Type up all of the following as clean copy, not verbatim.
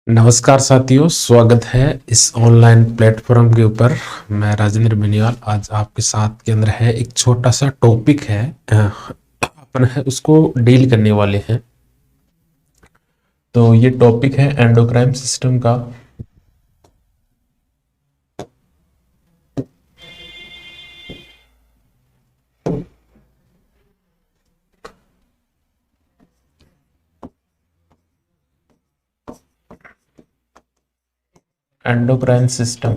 नमस्कार साथियों, स्वागत है इस ऑनलाइन प्लेटफॉर्म के ऊपर। मैं राजेंद्र बेनियाल आज आपके साथ के अंदर है एक छोटा सा टॉपिक है अपन है उसको डील करने वाले हैं। तो ये टॉपिक है एंडोक्राइन सिस्टम का। एंडोक्राइन सिस्टम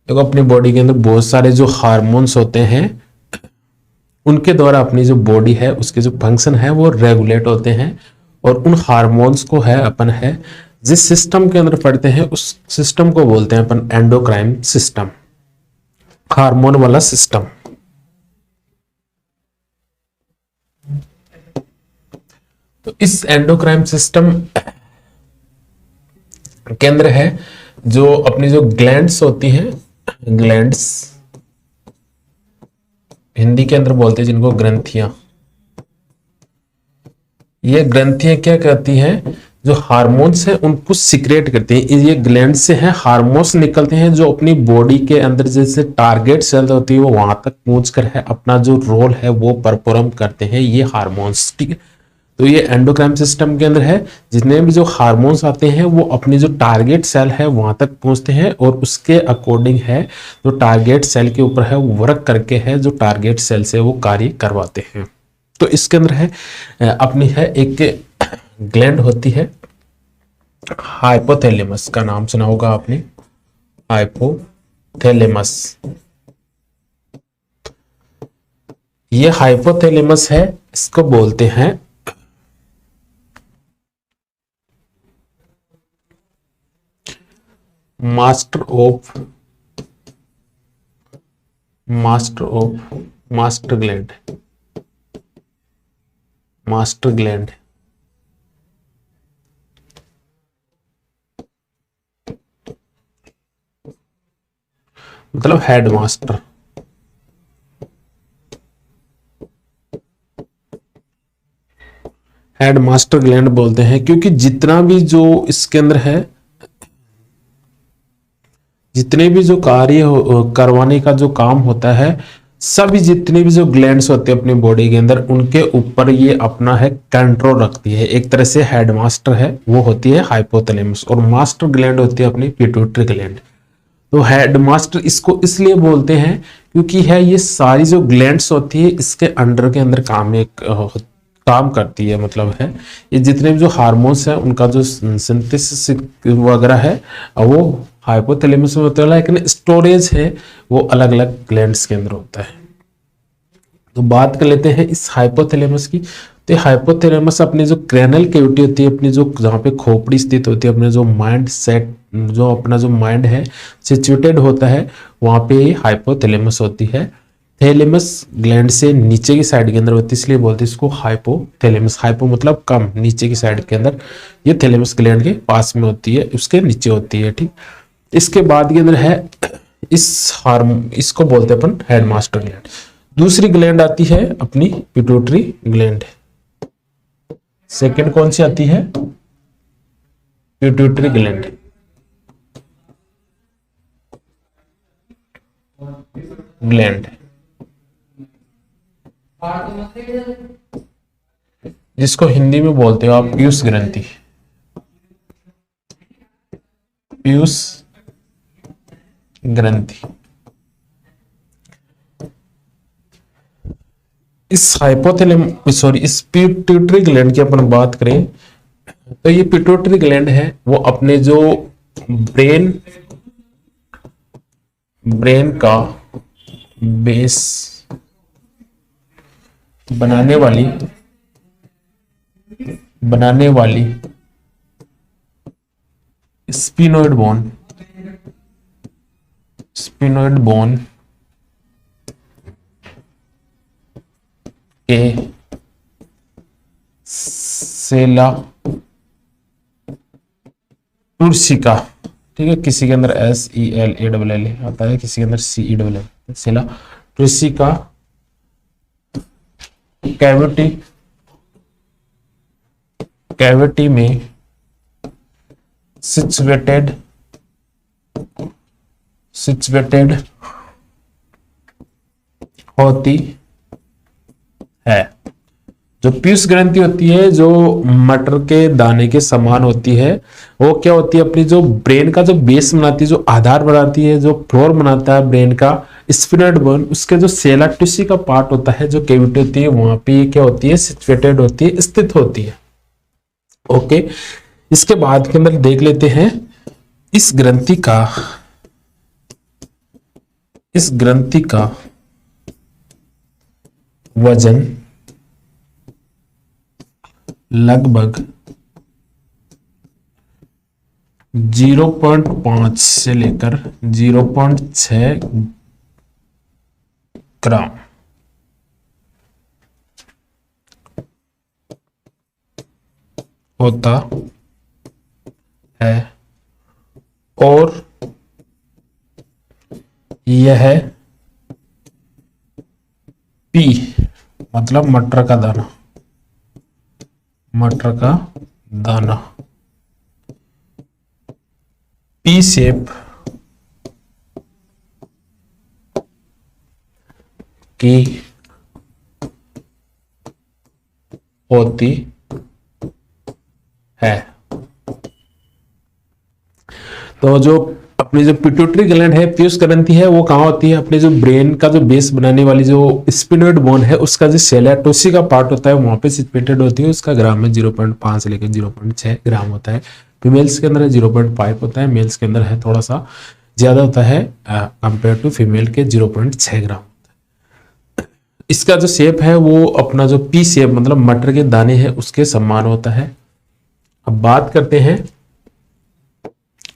देखो, अपनी बॉडी के अंदर बहुत सारे जो हार्मोन्स होते हैं उनके द्वारा अपनी जो बॉडी है उसके जो फंक्शन है वो रेगुलेट होते हैं। और उन हार्मोन्स को है अपन है जिस सिस्टम के अंदर पढ़ते हैं उस सिस्टम को बोलते हैं अपन एंडोक्राइन सिस्टम, हार्मोन वाला सिस्टम। तो इस एंडोक्राइन सिस्टम के अंदर है जो अपनी जो ग्लैंड्स होती हैं, ग्लैंड्स हिंदी के अंदर बोलते हैं जिनको ग्रंथियां। ये ग्रंथियां क्या करती हैं, जो हार्मोन्स है उनको सिक्रेट करती हैं। ये ग्लैंड से है हार्मोन्स निकलते हैं जो अपनी बॉडी के अंदर जैसे टारगेट सेल होती है वो वहां तक पहुंचकर है अपना जो रोल है वो परफॉर्म करते हैं ये हार्मोन्स। ठीक है, तो ये एंडोक्राइन सिस्टम के अंदर है जितने भी जो हार्मोन्स आते हैं वो अपनी जो टारगेट सेल है वहां तक पहुंचते हैं और उसके अकॉर्डिंग है जो टारगेट सेल के ऊपर है वो वर्क करके है जो टारगेट सेल से वो कार्य करवाते हैं। तो इसके अंदर है अपनी है एक ग्लैंड होती है हाइपोथैलेमस, का नाम सुना होगा आपने, हाइपोथैलेमस। ये हाइपोथैलेमस है, इसको बोलते हैं master of master gland, master gland. मतलब head master. Head master gland बोलते हैं क्योंकि जितना भी जो इसके अंदर है, जितने भी जो कार्य करवाने का जो काम होता है, सभी जितने भी जो ग्लैंड्स होते हैं अपनी बॉडी के अंदर उनके ऊपर ये अपना है कंट्रोल रखती है। एक तरह से हेड मास्टर है वो होती है हाइपोथैलेमस और मास्टर ग्लैंड होती है अपनी पिट्यूटरी ग्लैंड। तो हेड मास्टर इसको इसलिए बोलते हैं क्योंकि है ये सारी जो ग्लैंड्स होती है इसके अंडर के अंदर काम करती है। मतलब है ये जितने भी जो हार्मोन्स हैं उनका जो सिंथेसिस वगैरह है वो हाइपोथैलेमस में होता है, लेकिन स्टोरेज है वो अलग अलग ग्लैंड्स के अंदर होता है। तो बात कर लेते हैं इस हाइपोथैलेमस की। तो हाइपोथैलेमस अपनी जो क्रैनल कैविटी होती है, अपनी जो जहाँ पे खोपड़ी स्थित होती है, अपने जो माइंड सेट जो अपना जो माइंड है सिचुएटेड होता है वहाँ पे हाइपोथैलेमस होती है। थैलेमस ग्लैंड से नीचे की साइड के अंदर होती है इसलिए बोलते हैं इसको हाइपोथैलेमस। हाइपो मतलब कम, नीचे की साइड के अंदर, ये थैलेमस ग्लैंड के पास में होती है, उसके नीचे होती है। ठीक, इसके बाद के अंदर है इसको बोलते हैं अपन हेड मास्टर ग्लैंड। दूसरी ग्लैंड आती है अपनी पिट्यूटरी ग्लैंड। सेकंड कौन सी आती है? Pituitary gland. ग्लैंड जिसको हिंदी में बोलते हो आप पीयूष ग्रंथि, पीयूष ग्रंथि। इस इस पिट्यूटरी ग्लैंड की अपन बात करें तो ये पिट्यूटरी ग्लैंड है वो अपने जो ब्रेन का बेस बनाने वाली स्पिनोइड बोन के सेला टूर्सिका। ठीक है, किसी के अंदर SELALL आता है, किसी के अंदर CELL, सेला टूर्सिका कैविटी कैविटी में सिचुएटेड होती है। जो पीयूष ग्रंथि होती है, जो मटर के दाने के समान होती है, वो क्या होती है, अपनी जो ब्रेन का जो बेस बनाती है, जो आधार बनाती है, जो फ्लोर बनाता है ब्रेन का, स्पिनड बोन, उसके जो सेला टिश्यू का पार्ट होता है, जो कैविटी होती है, वहां पे ये क्या होती है, सिचुएटेड होती है, स्थित होती है। ओके, इसके बाद के अंदर देख लेते हैं इस ग्रंथि का वजन लगभग 0.5 से लेकर 0.6 ग्राम होता है और यह पी मतलब मटर का दाना पी शेप की होती है। तो जो अपनी जो पिट्यूटरी ग्लैंड है, पीयूष ग्रंथि है, वो कहाँ होती है, अपने जो ब्रेन का जो बेस बनाने वाली जो स्पिनोइड बोन है, उसका जो सेला टोसी का पार्ट होता है, वहां पे सिचुएटेड होती है। उसका ग्राम में 0.5 से लेकर 0.6 ग्राम होता है। फीमेल्स के अंदर है 0.5 होता है, मेल्स के अंदर है थोड़ा सा ज्यादा होता है कंपेयर टू फीमेल के 0.6 ग्राम होता है। इसका जो शेप है वो अपना जो पी शेप मतलब मटर के दाने हैं उसके समान होता है। अब बात करते हैं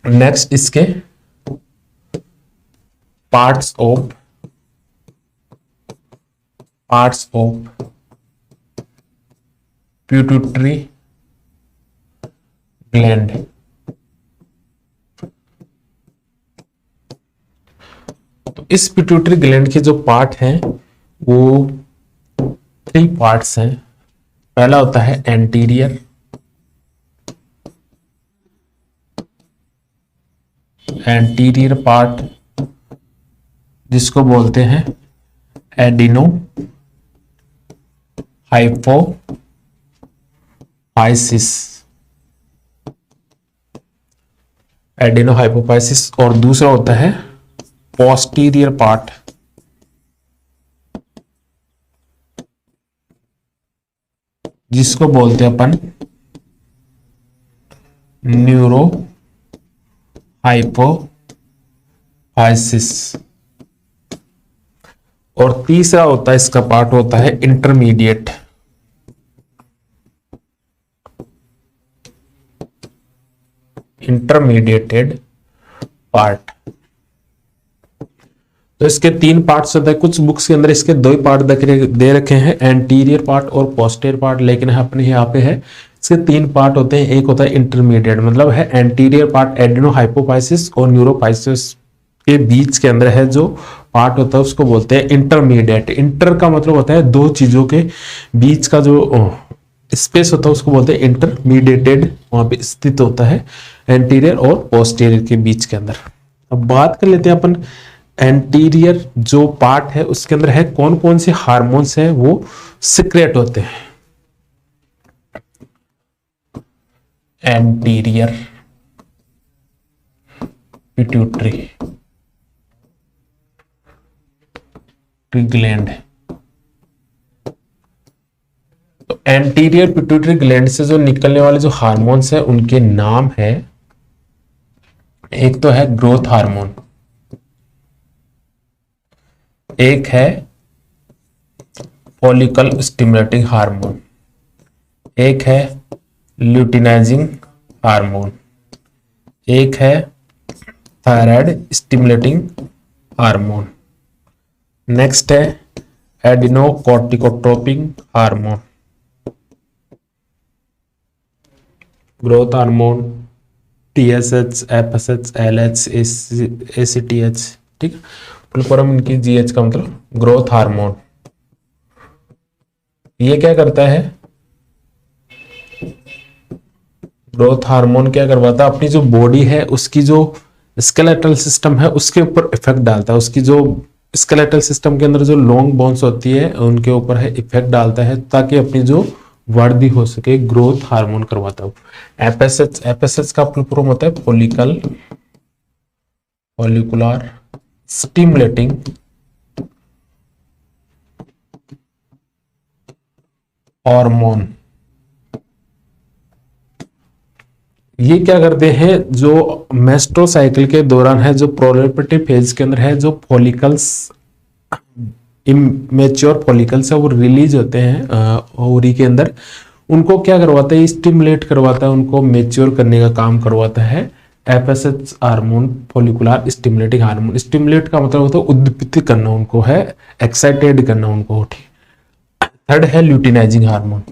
नेक्स्ट इसके पार्ट्स ऑफ पिट्यूटरी ग्लैंड। तो इस पिट्यूटरी ग्लैंड के जो पार्ट हैं वो 3 पार्ट्स हैं। पहला होता है एंटीरियर पार्ट, जिसको बोलते हैं एडिनो हाइपोफाइसिस, और दूसरा होता है पोस्टीरियर पार्ट, जिसको बोलते हैं अपन न्यूरो हाइपोफाइसिस, और तीसरा होता है इसका पार्ट होता है इंटरमीडिएटेड पार्ट। तो इसके 3 पार्ट्स होते हैं। कुछ बुक्स के अंदर इसके 2 ही पार्ट दे रखे हैं, एंटीरियर पार्ट और पोस्टीरियर पार्ट, लेकिन अपने यहाँ पे है इसके 3 पार्ट होते हैं। एक होता है इंटरमीडिएट, मतलब है एंटीरियर पार्ट एडिनो हाइपोफाइसिस और न्यूरोफाइसिस के बीच के अंदर है जो पार्ट होता है उसको बोलते हैं इंटरमीडिएट। इंटर का मतलब होता है 2 चीजों के बीच का जो स्पेस होता है उसको बोलते हैं इंटरमीडिएटेड, वहां पे स्थित होता है एंटीरियर और पोस्टीरियर के बीच के अंदर। अब बात कर लेते हैं अपन एंटीरियर जो पार्ट है उसके अंदर है कौन कौन से हार्मोन्स हैं वो सिक्रेट होते हैं। Anterior pituitary gland. तो एंटीरियर पिट्यूटरी ग्लैंड से जो निकलने वाले जो हार्मोन्स है उनके नाम है, एक तो है ग्रोथ हार्मोन, एक है फॉलिकल स्टिमुलेटिंग हार्मोन, एक है ल्यूटिनाइजिंग हार्मोन, एक है थायराइड स्टिमुलेटिंग हार्मोन, नेक्स्ट है adrenocorticotropic hormone, growth hormone, TSH, FSH, LH, ACTH, ठीक है, फुल इनकी GH का मतलब ग्रोथ हार्मोन। ये क्या करता है, ग्रोथ हार्मोन क्या करवाता है, अपनी जो बॉडी है उसकी जो स्केलेटल सिस्टम है उसके ऊपर इफेक्ट डालता है, उसकी जो स्केलेटल सिस्टम के अंदर जो लॉन्ग बोन्स होती है उनके ऊपर है इफेक्ट डालता है, ताकि अपनी जो वृद्धि हो सके। ग्रोथ हार्मोन करवाता है। एफएसएच, एफएसएच का फुल होता है फॉलिकुलर स्टिमुलेटिंग हार्मोन। ये क्या करते हैं, जो मेस्ट्रोसाइकिल के दौरान है, जो प्रोलिफरेटिव फेज के अंदर है, जो फॉलिकल्स इमेच्योर फॉलिकल्स है वो रिलीज होते हैं ओवरी के अंदर, उनको क्या करवाता है, स्टिमुलेट करवाता है, उनको मेच्योर करने का काम करवाता है FSH hormone, follicular stimulating hormone. Stimulate का मतलब होता है उद्दीपित करना, उनको है एक्साइटेड करना उनको। ठीक। थर्ड है ल्यूटिनाइजिंग हार्मोन।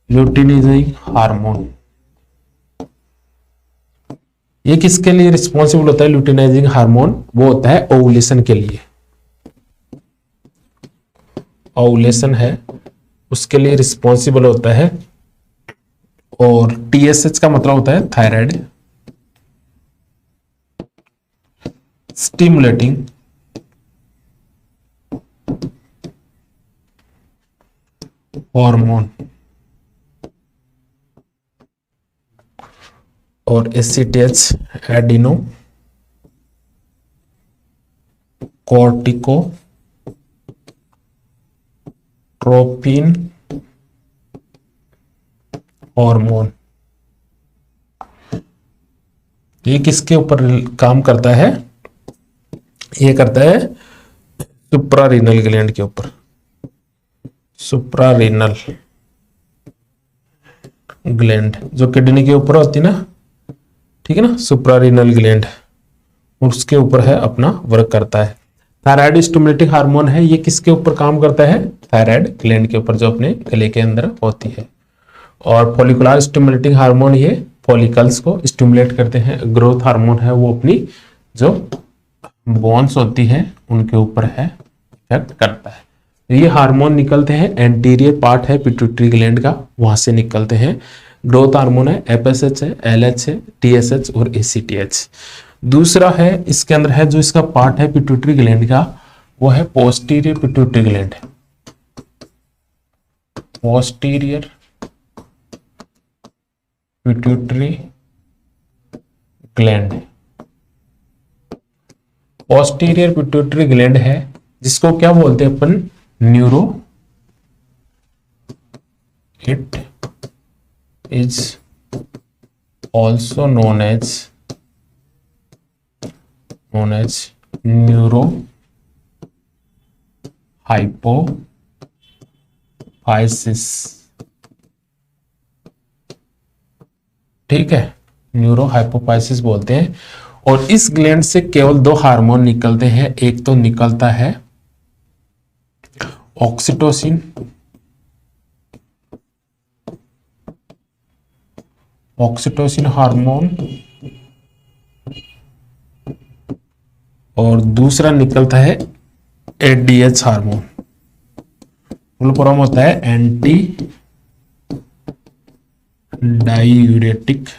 ल्यूटिनाइजिंग हार्मोन ये किसके लिए रिस्पॉन्सिबल होता है? ल्यूटिनाइजिंग हार्मोन वो होता है ओवुलेशन के लिए। ओवुलेशन है उसके लिए रिस्पॉन्सिबल होता है। और टीएसएच का मतलब होता है थायराइड स्टिमुलेटिंग हार्मोन। और ACTH adeno cortico tropine hormone. ये किसके ऊपर काम करता है? ये करता है सुप्रारीनल ग्लैंड के ऊपर। सुप्रारीनल ग्लैंड जो किडनी के ऊपर होती है ना, ठीक है ना, सुप्रारीनल ग्लैंड उसके ऊपर है अपना वर्क करता है। थायराइड स्टिमुलेटिंग हार्मोन है, ये किसके ऊपर काम करता है? थायराइड ग्लैंड के ऊपर जो अपने गले के अंदर होती है। और फॉलिकुलर स्टिमुलेटिंग हार्मोन ये फॉलिकल्स को स्टिमुलेट करते हैं। ग्रोथ हार्मोन है वो अपनी जो बोन्स होती है उनके ऊपर है इफेक्ट करता है। ये हार्मोन निकलते हैं, एंटीरियर पार्ट है पिट्यूटरी ग्लैंड का, वहां से निकलते हैं। ग्रोथ हार्मोन है एफएसएच है, एलएच है, टीएसएच और एसीटीएच। दूसरा है इसके अंदर है जो इसका पार्ट है पिट्यूटरी ग्लैंड का, वो है posterior pituitary gland. Posterior pituitary gland, posterior pituitary gland है जिसको क्या बोलते हैं अपन? Neuro. It is also known as neuro hypophysis. ठीक है, न्यूरो हाइपोफाइसिस बोलते हैं। और इस ग्लैंड से केवल दो हार्मोन निकलते हैं। एक तो निकलता है ऑक्सीटोसिन, ऑक्सीटोसिन हार्मोन, और दूसरा निकलता है एडीएच हार्मोन। फुल फॉर्म होता है एंटी डायूरेटिक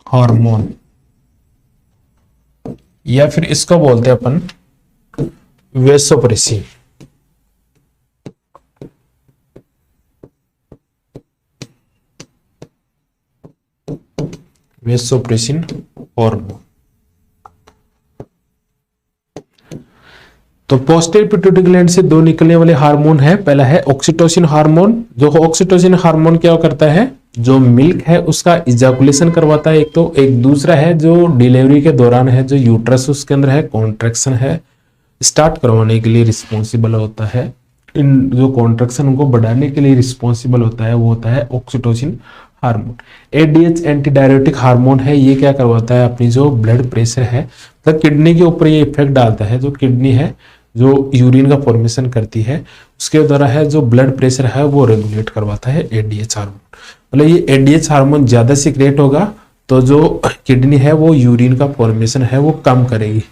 हार्मोन, या फिर इसको बोलते हैं अपन वेसोप्रेसिन। Vasopressin hormone. तो पोस्टीरियर पिट्यूटरी ग्लैंड से दो निकलने वाले हार्मोन है। पहला है ऑक्सीटोसिन हार्मोन। जो ऑक्सीटोसिन हार्मोन क्या करता है? जो मिल्क है उसका इजाकुलेशन करवाता है एक तो, एक दूसरा है जो डिलीवरी के दौरान है, जो यूट्रस उसके अंदर है कॉन्ट्रैक्शन है स्टार्ट करवाने के लिए रिस्पॉन्सिबल होता है। इन जो कॉन्ट्रैक्शन उनको बढ़ाने के लिए रिस्पॉन्सिबल होता है वो होता है oxytocin hormone. ADH anti diuretic hormone है, ये क्या करवाता है? अपनी जो ब्लड प्रेशर है तो किडनी के ऊपर ये इफेक्ट डालता है। जो किडनी है जो यूरिन का फॉर्मेशन करती है उसके द्वारा है जो ब्लड प्रेशर है वो रेगुलेट करवाता है एडीएच हार्मोन। मतलब ये एडीएच हार्मोन ज्यादा सीक्रेट होगा तो जो किडनी है वो यूरिन का फॉर्मेशन है वो कम करेगी,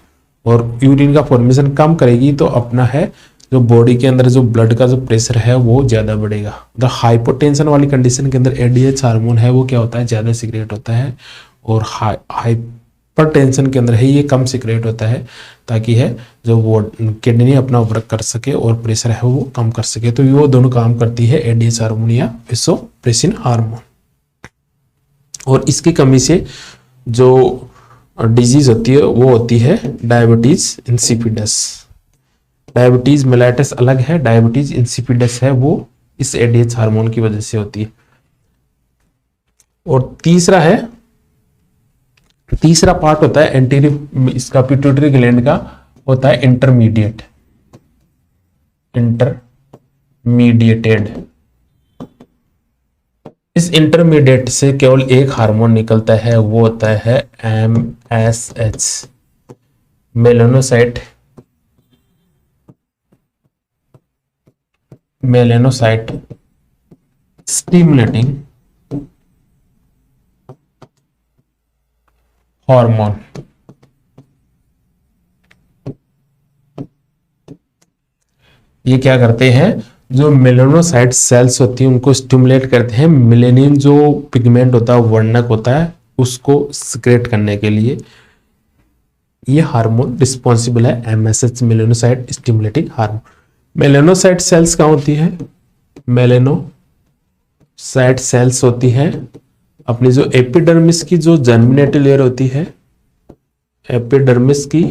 और यूरिन का फॉर्मेशन कम करेगी तो अपना है जो बॉडी के अंदर जो ब्लड का जो प्रेशर है वो ज़्यादा बढ़ेगा। द हाइपोटेंशन वाली कंडीशन के अंदर एडीएच हार्मोन है वो क्या होता है, ज़्यादा सीक्रेट होता है, और हाइपर टेंशन के अंदर है ये कम सीक्रेट होता है, ताकि है जो वो किडनी अपना वर्क कर सके और प्रेशर है वो कम कर सके। तो वो दोनों काम करती है एडीएच हार्मोन या वेसोप्रेसिन हार्मोन। और इसकी कमी से जो डिजीज होती है वो होती है डायबिटीज इंसिपिडस। डायबिटीज मेलाइटस अलग है, डायबिटीज इंसिपिडस है वो इस एडीएच हार्मोन की वजह से होती है। और तीसरा पार्ट होता है एंटीरियर, इसका पिट्यूटरी ग्लैंड का होता है इंटरमीडिएटेड। इस इंटरमीडिएट से केवल एक हार्मोन निकलता है, वो होता है MSH, मेलानोसाइट स्टिमुलेटिंग हार्मोन। ये क्या करते हैं, जो मेलानोसाइट सेल्स होती है उनको स्टिमुलेट करते हैं, मेलेनिन जो पिगमेंट होता है, वर्णक होता है, उसको सिक्रेट करने के लिए। ये हार्मोन रिस्पॉन्सिबल है MSH, melanocyte stimulating hormone. Melanocyte cells कहाँ होती है, मेलानोसाइट सेल्स होती है अपनी जो एपिडर्मिस की जो जर्मिनेटिव लेयर होती है, एपिडर्मिस की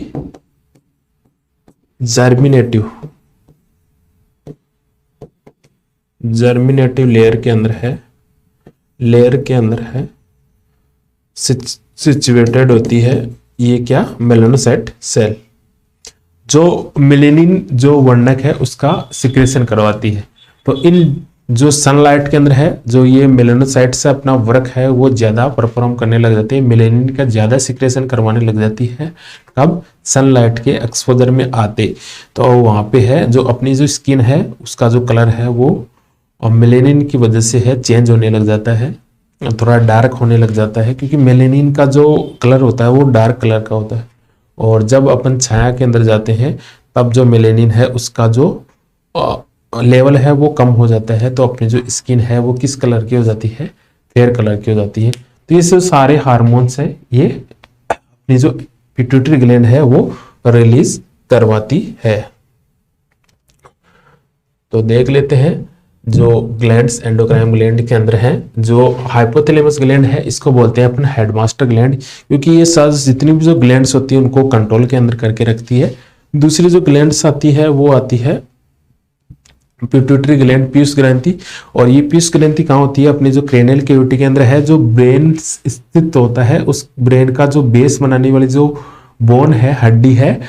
जर्मिनेटिव लेयर के अंदर है सिचुएटेड होती है ये क्या, मेलानोसाइट सेल, जो मेलेनिन जो वर्णक है उसका सिक्रेशन करवाती है। तो इन जो सनलाइट के अंदर है, जो ये मेलानोसाइट से अपना वर्क है वो ज्यादा परफॉर्म करने लग जाते हैं, मेलेनिन का ज्यादा सिक्रेशन करवाने लग जाती है। कब, सनलाइट के एक्सपोजर में आते। तो वहां पे है जो अपनी जो स्किन है उसका जो कलर है वो और मेलेनिन की वजह से है चेंज होने लग जाता है, थोड़ा डार्क होने लग जाता है, क्योंकि मेलेनिन का जो कलर होता है वो डार्क कलर का होता है। और जब अपन छाया के अंदर जाते हैं तब जो मेलेनिन है उसका जो लेवल है वो कम हो जाता है, तो अपनी जो स्किन है वो किस कलर की हो जाती है, फेयर कलर की हो जाती है। तो ये सब सारे हार्मोन्स है ये अपनी जो पिट्यूटरी ग्लैंड है वो रिलीज करवाती है। तो देख लेते हैं जो ग्लैंड्स एंडोक्राइन ग्लैंड के अंदर है। जो हाइपोथैलेमस ग्लैंड है इसको बोलते हैं अपना हेडमास्टर ग्लैंड, क्योंकि ये सारी जितनी भी जो ग्लैंड्स होती है उनको कंट्रोल के अंदर करके रखती है। दूसरी जो ग्लैंड्स आती है वो आती है पिट्यूटरी ग्लैंड, पीयूष ग्रंथि। और ये पीयूष ग्रंथि कहाँ होती है, अपनी जो क्रेनियल कैविटी के अंदर है, जो ब्रेन स्थित होता है उस ब्रेन का जो बेस बनाने वाली जो बोन है, हड्डी है,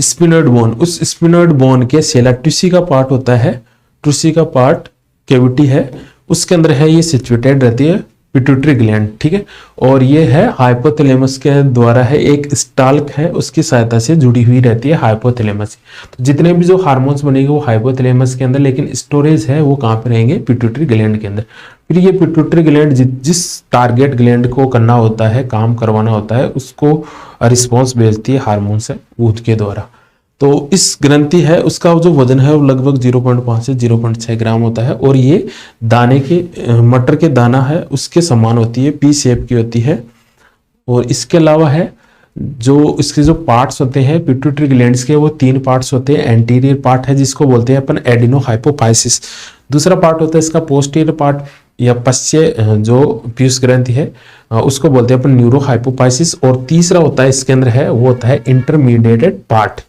स्पिनोइड बोन, उस स्पिनोइड बोन के सेला टिश्यू का पार्ट होता है, टिश्यू का पार्ट कैविटी है उसके अंदर है, ये सिचुएटेड रहती है पिट्यूटरी ग्लैंड, ठीक है। और ये है हाइपोथैलेमस के द्वारा है, एक स्टाल्क है उसकी सहायता से जुड़ी हुई रहती है हाइपोथैलेमस। तो जितने भी जो हार्मोन्स बनेंगे वो हाइपोथैलेमस के अंदर, लेकिन स्टोरेज है वो कहाँ पे रहेंगे, पिट्यूटरी ग्लैंड के अंदर। फिर ये पिट्यूटरी ग्लैंड जिस टारगेट ग्लैंड को करना होता है, काम करवाना होता है, उसको रिस्पॉन्स भेजती है हार्मोन्स है दूध के द्वारा। तो इस ग्रंथि है उसका जो वजन है वो लगभग 0.5 से 0.6 ग्राम होता है, और ये दाने के मटर के दाना है उसके समान होती है, पी शेप की होती है। और इसके अलावा है जो इसके जो पार्ट्स होते हैं पिट्यूटरी ग्लैंड्स के, वो 3 पार्ट्स होते हैं। एंटीरियर पार्ट है जिसको बोलते हैं अपन एडिनोहाइपोफाइसिस, दूसरा पार्ट होता है इसका पोस्टीरियर पार्ट या पश्चे जो पीयूष ग्रंथि है उसको बोलते हैं अपन न्यूरोहाइपोफाइसिस, और तीसरा होता है इसके अंदर है वो होता है इंटरमीडिएटेड पार्ट।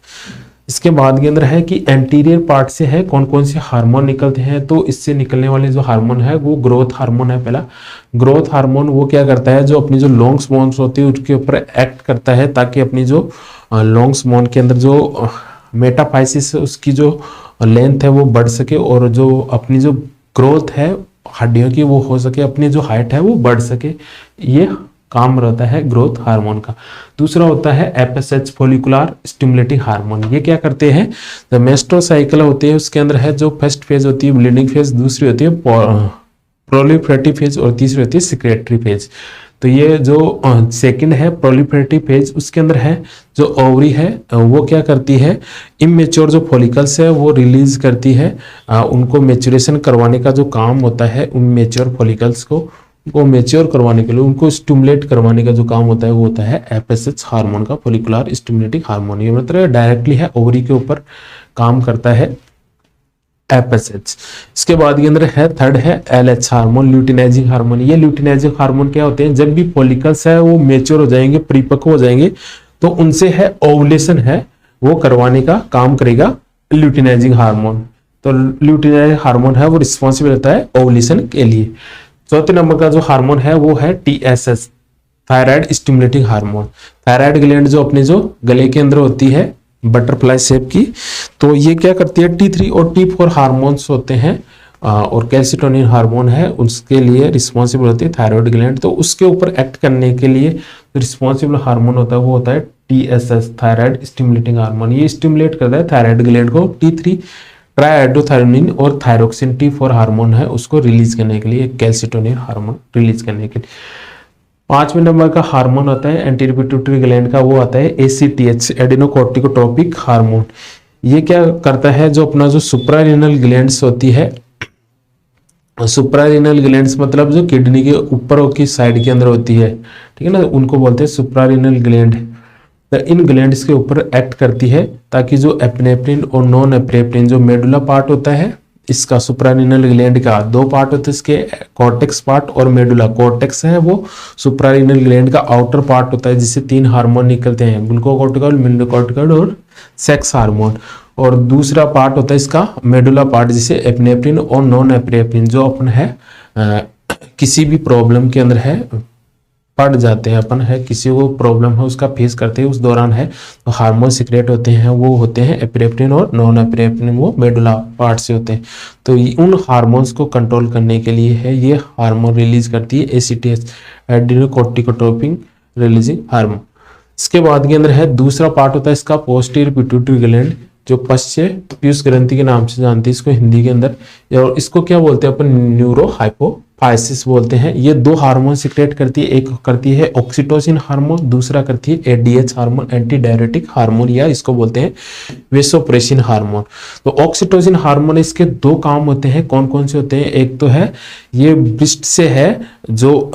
इसके बाद के अंदर है कि एंटीरियर पार्ट से है कौन कौन से हार्मोन निकलते हैं, तो इससे निकलने वाले जो हार्मोन है वो ग्रोथ हार्मोन है। पहला ग्रोथ हार्मोन वो क्या करता है, जो अपनी जो लॉन्ग्स बोन्स होती है उसके ऊपर एक्ट करता है, ताकि अपनी जो लॉन्ग्स बोन के अंदर जो मेटाफाइसिस है उसकी जो लेंथ है वो बढ़ सके, और जो अपनी जो ग्रोथ है हड्डियों की वो हो सके, अपनी जो हाइट है वो बढ़ सके, ये काम रहता है ग्रोथ हार्मोन का। दूसरा होता है एफएसएच फॉलिकुलर स्टिमुलेटिंग हार्मोन, ये क्या करते हैं, जो मेस्ट्रोसाइकिल होती है उसके अंदर है जो फर्स्ट फेज होती है ब्लीडिंग फेज, दूसरी होती है प्रोलिफरेटिव फेज, और तीसरी होती है सिक्रेटरी फेज। तो ये जो सेकंड है प्रोलिफरेटिव फेज, उसके अंदर है जो ओवरी है वो क्या करती है, इमेच्योर जो फॉलिकल्स है वो रिलीज करती है, उनको मेच्योरेशन करवाने का जो काम होता है, उन मेच्योर फॉलिकल्स को मेच्योर करवाने के लिए, उनको स्टिमुलेट करवाने का जो काम होता है वो होता है एफएसएच हार्मोन का, फॉलिकुलर स्टिमुलेटिंग हार्मोन। ये मतलब डायरेक्टली है ओवरी के ऊपर काम करता है एफएसएच। इसके बाद के अंदर है थर्ड है एलएच हार्मोन, ल्यूटिनाइजिंग हार्मोन। ये ल्यूटिनाइजिंग हार्मोन क्या होते हैं, जब भी फॉलिकल्स है वो मेच्योर हो जाएंगे, परिपक्व हो जाएंगे, तो उनसे है ओवुलेशन है वो करवाने का काम करेगा ल्यूटिनाइजिंग हार्मोन। तो ल्यूटिनाइजिंग हार्मोन है वो रिस्पॉन्सिबल होता है ओवुलेशन के लिए। चौथे नंबर का जो हार्मोन है वो है TSH, thyroid stimulating hormone. Thyroid gland जो अपने जो गले के अंदर होती है बटरफ्लाई शेप की, तो ये क्या करती है, T3 और T4 हार्मोन्स होते हैं और कैल्सिटोनिन हार्मोन है उसके लिए रिस्पॉन्सिबल होती है थायराइड ग्लैंड। तो उसके ऊपर एक्ट करने के लिए रिस्पॉन्सिबल हार्मोन होता है वो होता है TSH, थायराइड स्टिमुलेटिंग हार्मोन। ये स्टिमुलेट करता है थायराइड ग्लैंड को। T3 ट्राइएड्रोथायरोनिन और थायरोक्सिन T4 हार्मोन है उसको रिलीज करने के लिए, कैल्सिटोनिन हार्मोन रिलीज करने के लिए। पांचवें नंबर का हार्मोन होता है एंटीरियर पिट्यूटरी ग्लैंड का, वो आता है ACTH, एडिनोकोर्टिकोट्रोपिक हार्मोन। ये क्या करता है, जो अपना जो सुप्रारीनल ग्लैंड्स होती है, सुप्रारीनल ग्लैंड्स मतलब जो किडनी के ऊपर की साइड के अंदर होती है, ठीक है ना, उनको बोलते हैं सुप्रारीनल ग्लैंड। तो इन ग्लैंड्स के ऊपर एक्ट करती है ताकि जो एपिनेफ्रिन और नॉन एपिनेफ्रिन जो मेडुला पार्ट होता है इसका, सुप्रारीनल ग्लैंड का दो पार्ट होते हैं इसके, कॉर्टेक्स पार्ट और मेडुला। कॉर्टेक्स है वो सुप्रारीनल ग्लैंड का आउटर पार्ट होता है जिससे 3 हार्मोन निकलते हैं, ग्लूकोकॉर्टिकल, मिनरलोकॉर्टिकल और सेक्स हार्मोन। और दूसरा पार्ट होता है इसका मेडुला पार्ट जिसे एपिनेफ्रिन और नॉन एपिनेफ्रिन जो अपन है किसी भी प्रॉब्लम के अंदर है पड़ जाते हैं, अपन है किसी को प्रॉब्लम है उसका फेस करते हैं उस दौरान है तो हार्मोन सिक्रेट होते हैं, वो होते हैं एपिनेफ्रिन और नॉन एपिनेफ्रिन, वो मेडुला पार्ट से होते हैं। तो उन हार्मोन्स को कंट्रोल करने के लिए है ये हार्मोन रिलीज करती है ACTH, एडिनोकोर्टिकोट्रोपिक रिलीजिंग हार्मोन। इसके बाद के अंदर है दूसरा पार्ट होता है इसका पोस्टीरियर पिट्यूटरी ग्लैंड, जो पश्च पीयूष ग्रंथि के नाम से जानती है इसको हिंदी के अंदर, और इसको क्या बोलते हैं अपन, न्यूरोहाइपोफाइसिस बोलते हैं। ये 2 हार्मोन सिक्रेट करती है, एक करती है ऑक्सीटोसिन हार्मोन, दूसरा करती है ADH hormone, anti diuretic hormone, या इसको बोलते हैं वेसोप्रेसिन हार्मोन। तो ऑक्सीटोसिन हार्मोन इसके 2 काम होते हैं, कौन कौन से होते हैं, एक तो है ये ब्रेस्ट से है जो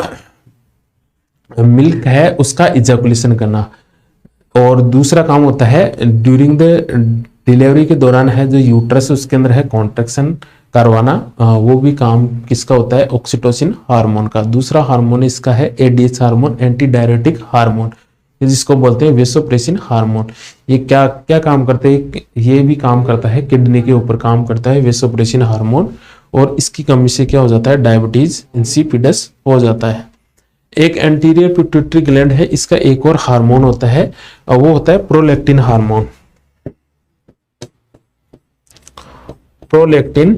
मिल्क है उसका इजैकुलेशन करना, और दूसरा काम होता है ड्यूरिंग द डिलीवरी के दौरान है जो यूट्रस उसके अंदर है कॉन्ट्रैक्शन करवाना, वो भी काम किसका होता है, ऑक्सीटोसिन हार्मोन का। दूसरा हार्मोन इसका है ADH hormone, anti diuretic hormone, जिसको बोलते हैं वेसोप्रेसिन हार्मोन। ये क्या क्या काम करते हैं, ये भी काम करता है किडनी के ऊपर काम करता है वेसोप्रेसिन हार्मोन, और इसकी कमी से क्या हो जाता है, डायबिटीज इंसिपिडस हो जाता है। एक एंटीरियर पिट्यूटरी ग्लैंड है, इसका एक और हार्मोन होता है, वो होता है प्रोलैक्टिन हार्मोन। प्रोलैक्टिन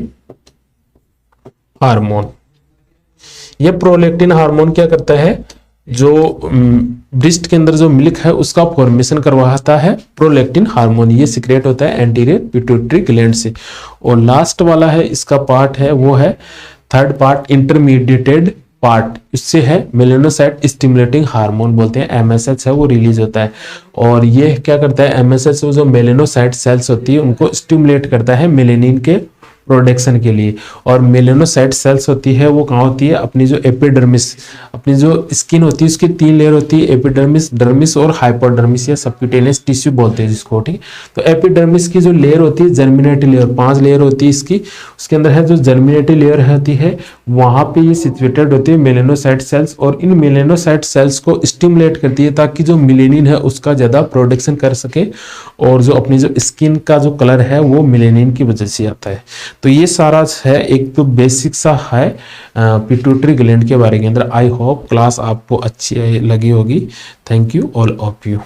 हार्मोन, ये प्रोलैक्टिन हार्मोन क्या करता है, जो ब्रेस्ट के अंदर जो मिल्क है उसका फॉर्मेशन करवाता है प्रोलैक्टिन हार्मोन, ये सिक्रेट होता है एंटीरियर पिट्यूटरी ग्लैंड से। और लास्ट वाला है इसका पार्ट है वो है थर्ड पार्ट, इंटरमीडिएटेड पार्ट, इससे है मेलेनोसाइट स्टिमुलेटिंग हार्मोन बोलते हैं, MSH है वो रिलीज होता है। और ये क्या करता है, MSH जो मेलेनोसाइट सेल्स होती है उनको स्टिमुलेट करता है मेलेनिन के प्रोडक्शन के लिए। और मेलेनोसाइट सेल्स होती है वो कहाँ होती है, अपनी जो एपिडर्मिस, अपनी जो स्किन होती है उसकी 3 लेयर होती है, एपिडर्मिस, डर्मिस और हाइपोडर्मिस, या सबक्यूटेनियस टिश्यू बोलते हैं जिसको, ठीक। तो एपिडर्मिस की जो लेयर होती है जर्मिनेटिव लेयर, 5 लेयर होती है इसकी, उसके अंदर है जो जर्मिनेटिव लेयर होती है वहां पे ये सिचुएटेड होती है मेलेनोसाइट सेल्स, और इन मेलेनोसाइट सेल्स को स्टिमुलेट करती है ताकि जो मेलेनिन है उसका ज्यादा प्रोडक्शन कर सके, और जो अपनी जो स्किन का जो कलर है वो मेलेनिन की वजह से आता है। तो ये सारा है एक तो बेसिक सा है पिट्यूटरी ग्लैंड के बारे के अंदर। आई होप क्लास आपको अच्छी लगी होगी। Thank you all of you.